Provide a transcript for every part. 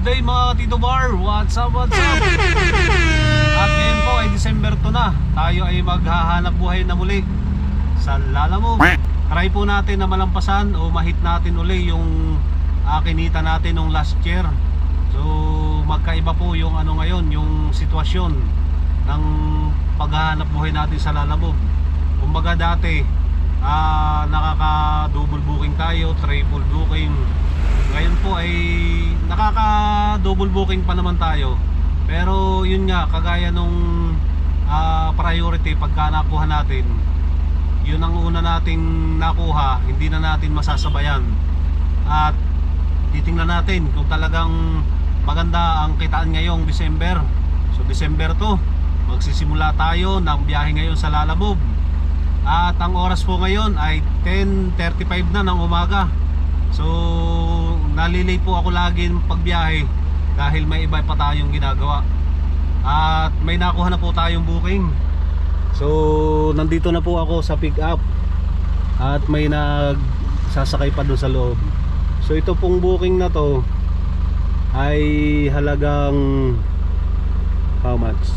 Good day mga Tito Bar, what's up, what's up? At ngayon po ay December 2 na. Tayo ay maghahanap buhay na muli sa Lalamove. Try po natin na malampasan o mahit natin uli yung kinita natin nung last year. So magkaiba po yung ano ngayon, yung sitwasyon ng paghahanap buhay natin sa Lalamove. Kumbaga dati nakaka-double booking tayo, triple booking. Ngayon po ay nakaka-double booking pa naman tayo. Pero yun nga, kagaya nung priority pagka nakuha natin, yun ang una nating nakuha, hindi na natin masasabayan. At titingnan natin kung talagang maganda ang kitaan ngayong December. So December 2, magsisimula tayo ng biyahe ngayon sa Lalamove. At ang oras po ngayon ay 10:35 na ng umaga. So nalilate po ako lagi pagbiyahe dahil may iba pa tayong ginagawa. At may nakuha na po tayong booking. So nandito na po ako sa pick up at may nagsasakay pa doon sa loob. So ito pong booking na to ay halagang how much?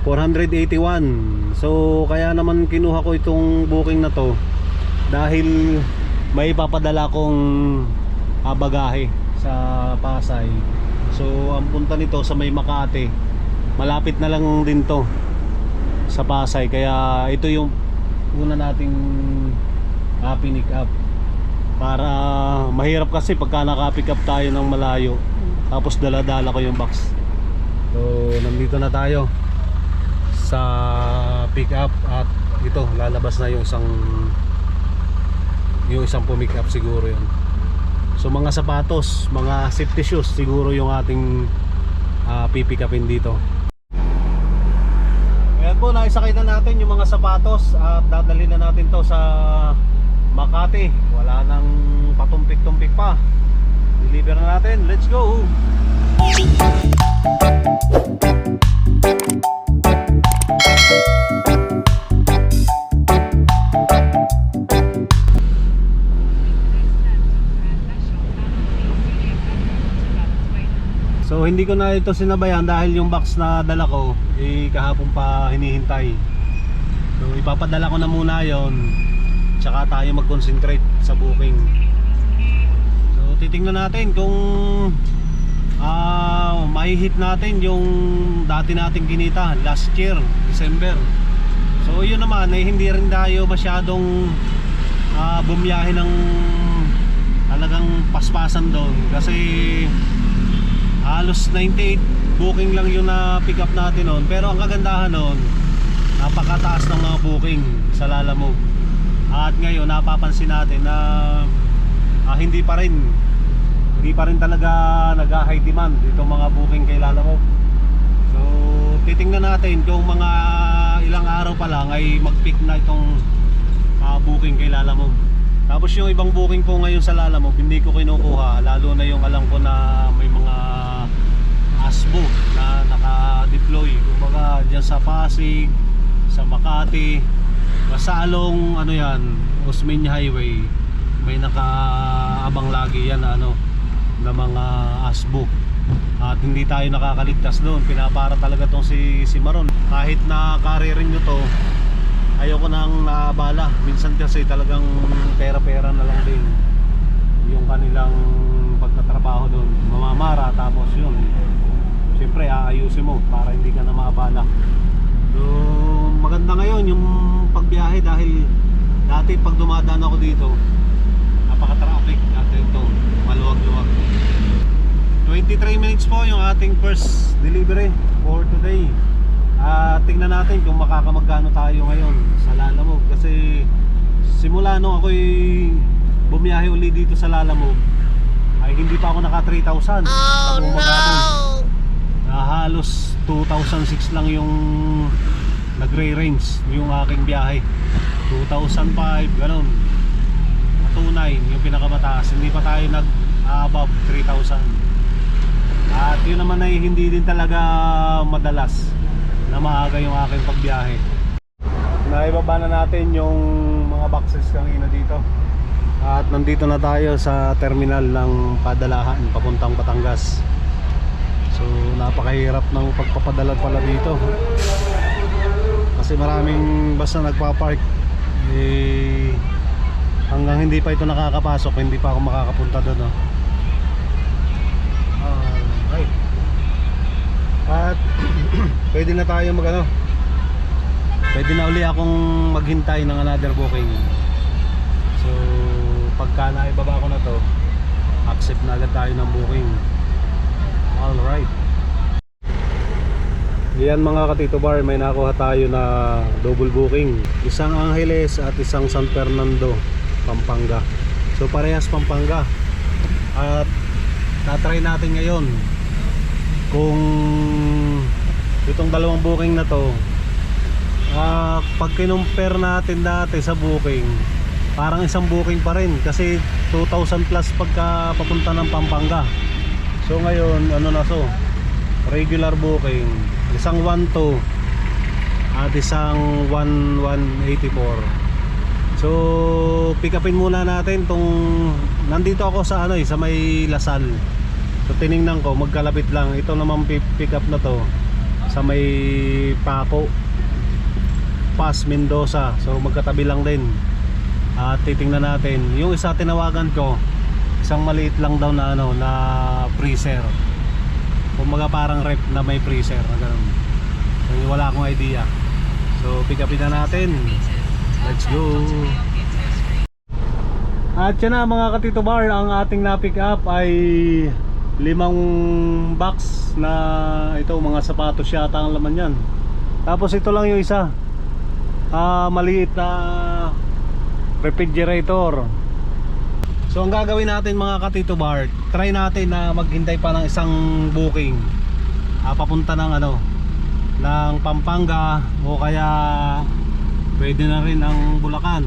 481. So kaya naman kinuha ko itong booking na to dahil may papadala kong bagahe sa Pasay. So ang punta nito sa may Makati, malapit na lang din to sa Pasay. Kaya ito yung una nating pinick up. Para mahirap kasi pagka naka-pick up tayo ng malayo tapos dala-dala ko yung box. So nandito na tayo sa pick up at ito lalabas na yung isang pumick up siguro yun. So mga sapatos, mga safety shoes siguro yung ating pipick upin dito. Ayan po, naisakay na natin yung mga sapatos at dadalhin na natin to sa Makati. Wala nang patumpik-tumpik pa. Deliver na natin, let's go! So hindi ko na ito sinabayan dahil yung box na dala ko kahapon pa hinihintay. So ipapadala ko na muna yon, tsaka tayo mag-concentrate sa booking. So titingnan natin kung mahihit natin yung dati nating kinita last year, December. So yun naman ay hindi rin tayo masyadong bumiyahe ng talagang paspasan doon kasi halos 98 booking lang yung na pick up natin noon. Pero ang kagandahan noon, napakataas ng mga booking sa Lalamove. At ngayon napapansin natin na hindi pa rin talaga nag-high demand itong mga booking kay Lalamove. So titingnan natin kung mga ilang araw pa lang ay mag-pick na itong booking kay Lalamove. Tapos yung ibang booking po ngayon sa Lalamove hindi ko kinukuha, lalo na yung alam ko na may mga ASBO na naka-deploy kumbaga dyan sa Pasig, sa Makati, Masalong, ano yan, Osmeña Highway, may nakaabang lagi yan na mga ASBO. At hindi tayo nakakaligtas doon, pinapara talaga tong si Maron. Kahit na karirin nyo to, ayoko nang naabala. Minsan kasi talagang pera-pera na lang din yung kanilang pagtatrabaho doon. Mamamara tapos yun, siyempre aayusin mo para hindi ka na maabala. So maganda ngayon yung pagbiyahe dahil dati pag dumadaan ako dito napaka-traffic at ito maluwag-luwag. 23 minutes po yung ating first delivery for today. Tingnan natin kung makakamagkano tayo ngayon sa Lalamove kasi simula nung ako'y bumiyahe uli dito sa Lalamove ay hindi pa ako naka 3,000 sa bumagabon. Halos 2006 lang yung nagre-range yung aking biyahe, 2005 ganun, 29 yung pinakamataas, hindi pa tayo nag-above 3,000. At yun naman ay hindi din talaga madalas na maaga yung aking pagbiyahe. Naibaba na natin yung mga boxes kanina dito. At nandito na tayo sa terminal ng Padalahan papuntang Batangas. So napakahirap ng pagpapadala pala dito. Kasi maraming basta nagpa-park hanggang hindi pa ito nakakapasok, hindi pa ako makakapunta doon, no? Alright. At pwede na tayo pwede na uli akong maghintay ng another booking. So pagka naibaba ko na to, accept na agad tayo ng booking. Alright. Yan mga Katito Bar, may nakuha tayo na double booking. Isang Angeles at isang San Fernando, Pampanga. So parehas Pampanga. At tatry natin ngayon kung itong dalawang booking na to, pag kinumpare natin dati sa booking, parang isang booking pa rin kasi 2,000 plus pagka papunta ng Pampanga. So ngayon ano na so, regular booking, isang 1,2 at isang 1,184. So pick upin muna natin tong, nandito ako sa sa may Lasal. So tiningnan ko, magkalapit lang. Ito naman pick up na to sa may Paco, Pas, Mendoza. So magkatabi lang din. At titingnan natin. Yung isa tinawagan ko, isang maliit lang daw na na freezer. Kumaga parang rep na may freezer na ganun. So, wala akong idea. So pick upin na natin. Let's go. At yan na mga Katito Bar, ang ating na-pick up ay 5 box na ito, mga sapatos yata ang laman yan. Tapos ito lang yung isa, maliit na refrigerator. So ang gagawin natin mga Katito Bar, try natin na maghintay pa ng isang booking papunta ng ng Pampanga, o kaya pwede na rin ang Bulacan.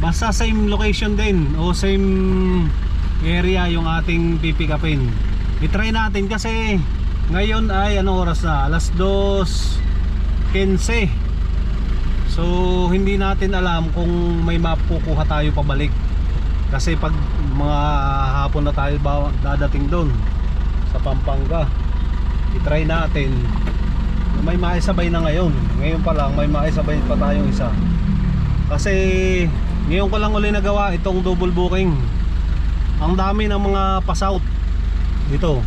Basta same location din o same area yung ating pipick upin. I-try natin kasi ngayon ay anong oras na? Alas 2:15. So hindi natin alam kung may mapukuha tayo pabalik. Kasi pag mga hapon na tayo dadating doon sa Pampanga, i-try natin na may maisabay na ngayon. Ngayon pa lang may maisabay pa tayong isa. Kasi ngayon ko lang uli nagawa itong double booking. Ang dami ng mga pass-out. Ito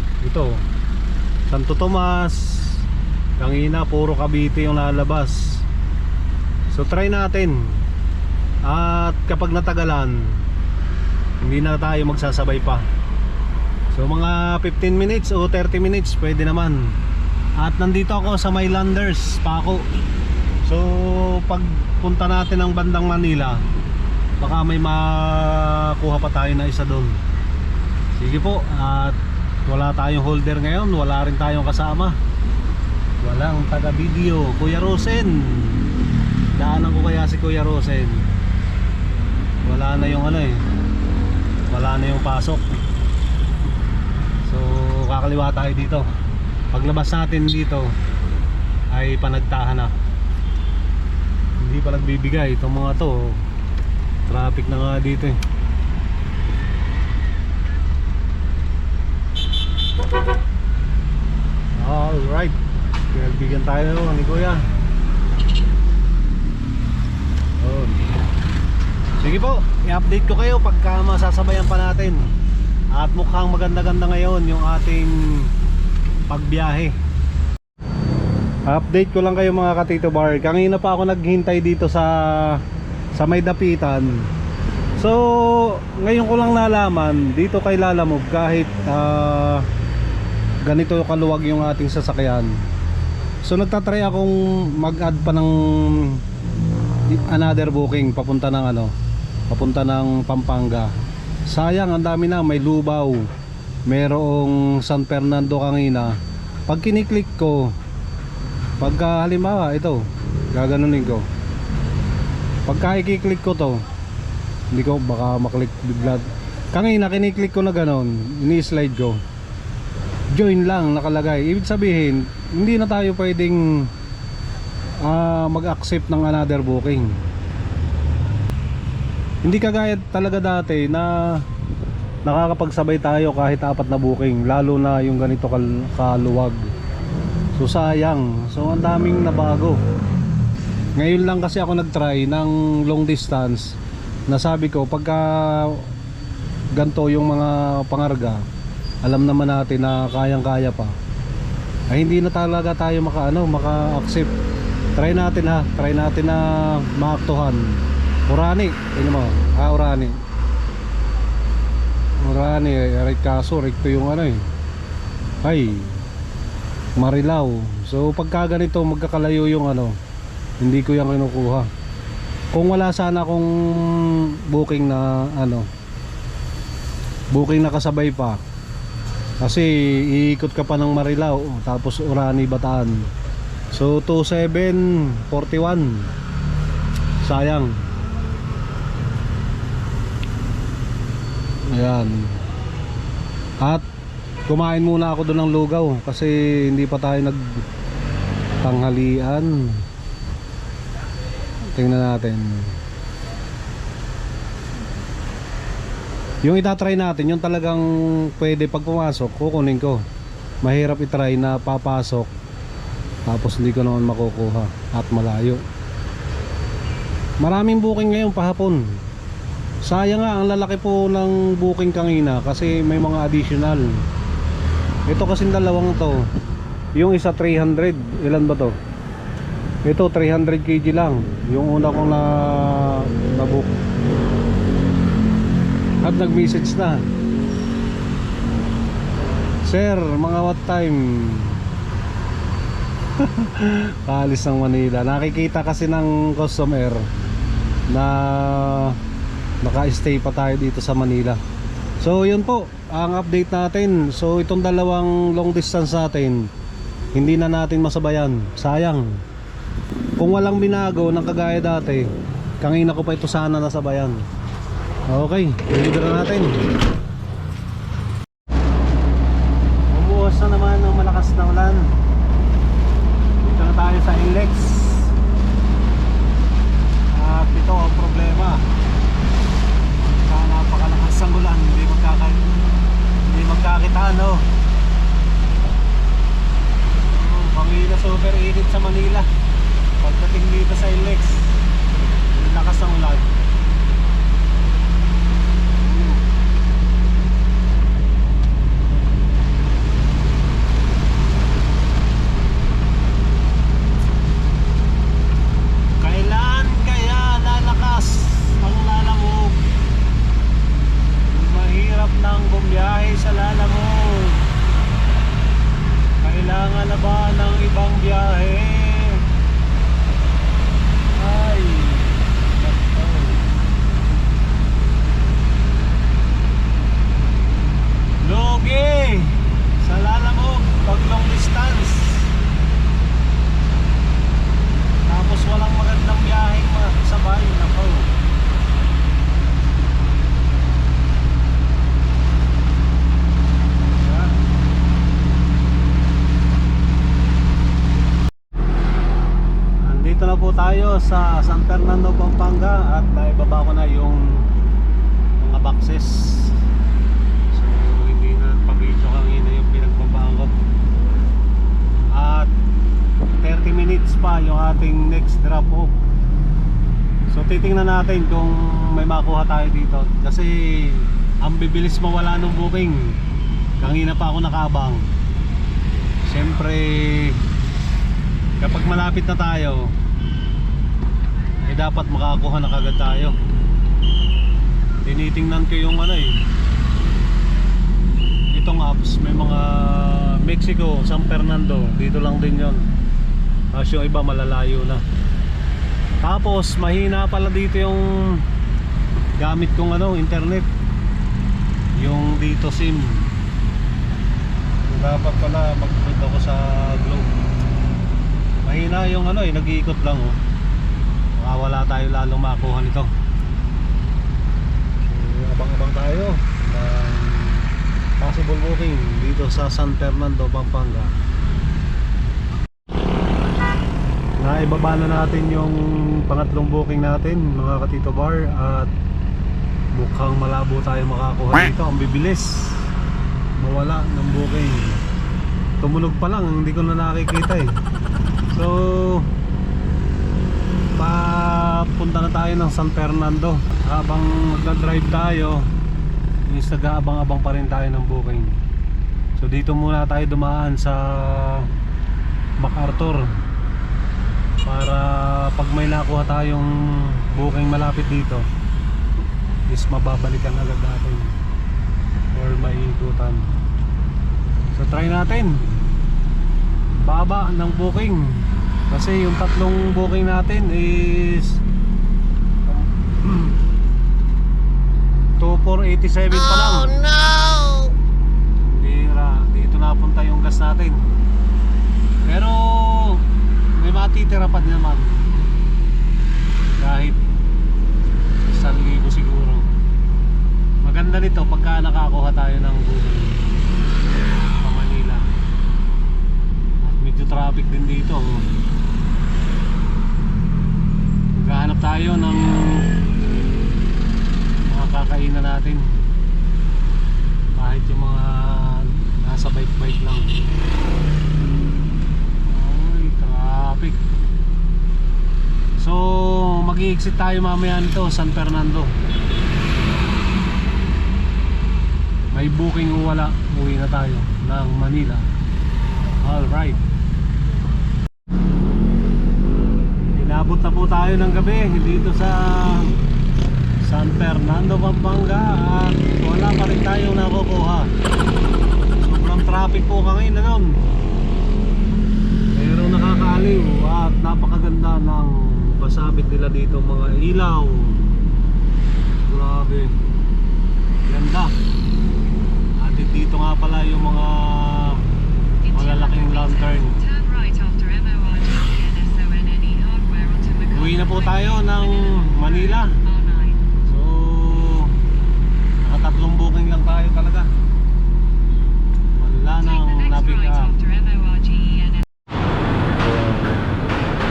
Santo Tomas, Kangina, puro Cavite yung lalabas. So try natin. At kapag natagalan, hindi na tayo magsasabay pa. So mga 15 minutes o 30 minutes pwede naman. At nandito ako sa Mylanders, Paco. So pag punta natin ng bandang Manila, baka may makuha pa tayo na isa doon. Sige po. At wala tayong holder ngayon, wala rin tayong kasama, walang taga video. Kuya Rosen, daanan ko kaya si Kuya Rosen. Wala na yung wala na yung pasok. So kakaliwa tayo dito. Paglabas natin dito ay panagtahan na. Hindi pa nagbibigay itong mga to. Traffic na nga dito eh. Alright, bigyan tayo ni Kuya. Sige po, i-update ko kayo pagka masasabayan pa natin. At mukhang maganda-ganda ngayon yung ating pagbiyahe. Update ko lang kayo mga Katito Bar. Kanina pa ako naghintay dito sa may dapitan. So ngayon ko lang nalaman dito kay Lalamove, kahit ganito kaluwag yung ating sasakyan. So nagtatry akong mag-add pa ng another booking papunta ng Pampanga. Sayang, ang dami na, may Lubao, merong San Fernando Kangina. Pag kiniklik ko, pagka halimbawa ito, gaganunin ko. Pagka i-click ko to, hindi ko baka maklik bigla. Kangina kiniklik ko na ganon, ini-slide ko, join lang nakalagay. Ibig sabihin hindi na tayo pwedeng mag-accept ng another booking. Hindi kagaya talaga dati na nakakapagsabay tayo kahit 4 na booking, lalo na yung ganito kaluwag. So sayang. So ang daming nabago. Ngayon lang kasi ako nag-try ng long distance. Nasabi ko pagka ganto yung mga pangarga, alam naman natin na kayang-kaya pa. Ay hindi na talaga tayo maka-accept. Try natin ha. Try natin na maaktuhan. Orani, tingnan mo. Orani. Orani, kaso recto yung ay Marilao. So pagka ganito magkakalayo yung hindi ko yan kinukuha. Kung wala sana akong booking na booking na kasabay pa, kasi iikot ka pa ng Marilao tapos Orani, Bataan. So 2741 sayang. Ayan. At kumain muna ako doon ng lugaw kasi hindi pa tayo nagtanghalian. Tingnan natin. Yung itatry natin, yung talagang pwede pag pumasok, kukunin ko. Mahirap itry na papasok tapos hindi ko naman makukuha at malayo. Maraming booking ngayon pahapon. Sayang nga, ang lalaki po ng booking kanina kasi may mga additional. Ito kasing dalawang to, yung isa 300, ilan ba to? Ito 300 kg lang, yung una kong na-book. At nag-message na, "Sir, mga what time?" Kaalis ng Manila. Nakikita kasi ng customer na naka-stay pa tayo dito sa Manila. So yun po ang update natin. So itong dalawang long distance natin, hindi na natin masabayan. Sayang. Kung walang binago ng kagaya dati, kanina ko pa ito sana nasabayan. Okay, deliver na natin. Bumuhos na naman ng malakas na ulan. Dito na tayo sa Inlex. At ito ang problema. Napakalakas ang ulan, hindi magkakitaan Pangina super init sa Manila. Pagdating dito sa Inlex, lakas ang ulan. Kailan kaya lalakas ang lalamog? Mahirap nang bumiyahe sa lalamog. Kailangan na ba ng ibang biyahe? Ay, naku. Logi sa lalamog pag long distance. Tapos walang magandang biyaheng sabay. Naku. Dito na po tayo sa San Fernando, Pampanga at naibaba ko na yung mga boxes. So hindi na pa-video kanina yung pinagbabaan ko. At 30 minutes pa yung ating next drop off. So titingnan natin kung may makuha tayo dito kasi ang bibilis mawala ng booking. Kanina pa ako nakaabang. Siyempre kapag malapit na tayo, dapat makakuha na kagad tayo. Tinitingnan ko yung itong apps, may mga Mexico, San Fernando, dito lang din yon. Tapos yung iba malalayo na. Tapos mahina pala dito yung gamit kong internet, yung dito SIM. Dapat pala mag-put ako sa Globe. Mahina yung nag-iikot lang wala tayo lalong makuha nito. So, abang-abang tayo ng possible booking dito sa San Fernando, Pampanga. Naibaba na natin yung pangatlong booking natin mga Katito Bar at Mukhang malabo tayo makakuha dito. Ang bibilis mawala ng booking. Tumunog pa lang, hindi ko na nakikita eh. So papunta na tayo ng San Fernando. Habang nagdadrive tayo, is nag-aabang-abang pa rin tayo ng booking. So dito muna tayo dumaan sa MacArthur para pag may nakuha tayong booking malapit dito is mababalikan agad natin or maiikutan. So try natin baba ng booking kasi yung tatlong booking natin is 2487 pa lang. Oh no! Dito napunta yung gas natin. Pero may matitira pa din naman. Kahit 1,000 siguro. Maganda nito pagka nakakuha tayo ng booking sa Manila. At medyo traffic din dito. Maghahanap tayo ng mga kakainan natin. Kahit yung mga nasa bike lang. Ay, traffic. So mag-i-exit tayo mamaya nito, San Fernando. May booking o wala, uwi na tayo ng Manila. Alright. Inabot na po tayo ng gabi dito sa San Fernando, Pampanga. At wala pa rin tayong nakukuha. Sobrang traffic po ngayon na nun. Pero nakakaaliw at napakaganda ng pasabit nila dito, mga ilaw. Grabe. Ganda. At dito nga pala yung mga malalaking lantern. Uwi na po tayo ng Manila. So nakatatlong booking lang tayo talaga. Wala nang na-pick up.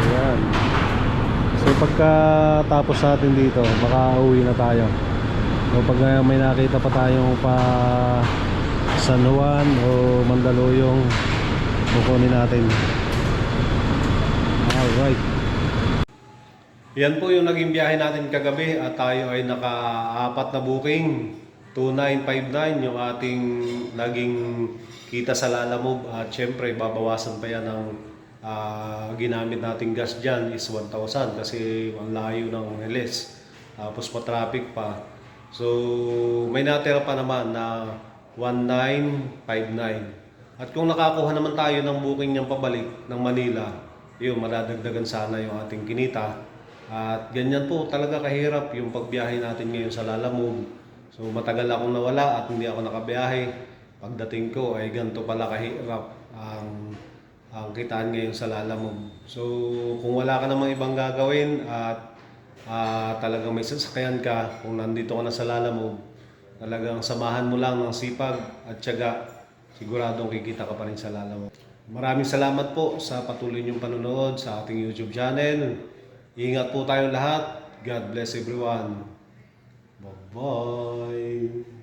Ayan. So pagkatapos natin dito, makauwi na tayo. So pag may nakita pa tayong pa San Juan o Mandaluyong, kukunin natin. Alright. Yan po yung naging biyahe natin kagabi at tayo ay naka-4 na booking. 2,959 yung ating naging kita sa Lalamove. At syempre babawasan pa yan ng ginamit nating gas dyan is 1,000 kasi ang layo ng LS. Tapos pa-traffic pa. So may natira pa naman na 1,959. At kung nakakuha naman tayo ng booking niyang pabalik ng Manila, yun, madadagdagan sana yung ating kinita. At ganyan po talaga kahirap yung pagbiyahe natin ngayon sa Lalamove. So matagal akong nawala at hindi ako nakabiyahe. Pagdating ko ay ganito pala kahirap ang kitaan ngayon sa Lalamove. So kung wala ka namang ibang gagawin at talagang may sasakyan ka, kung nandito ka na sa Lalamove, talagang samahan mo lang ng sipag at tiyaga, siguradong kikita ka pa rin sa Lalamove. Maraming salamat po sa patuloy niyong panonood sa ating YouTube channel. Ingat po tayong lahat. God bless everyone. Bye-bye.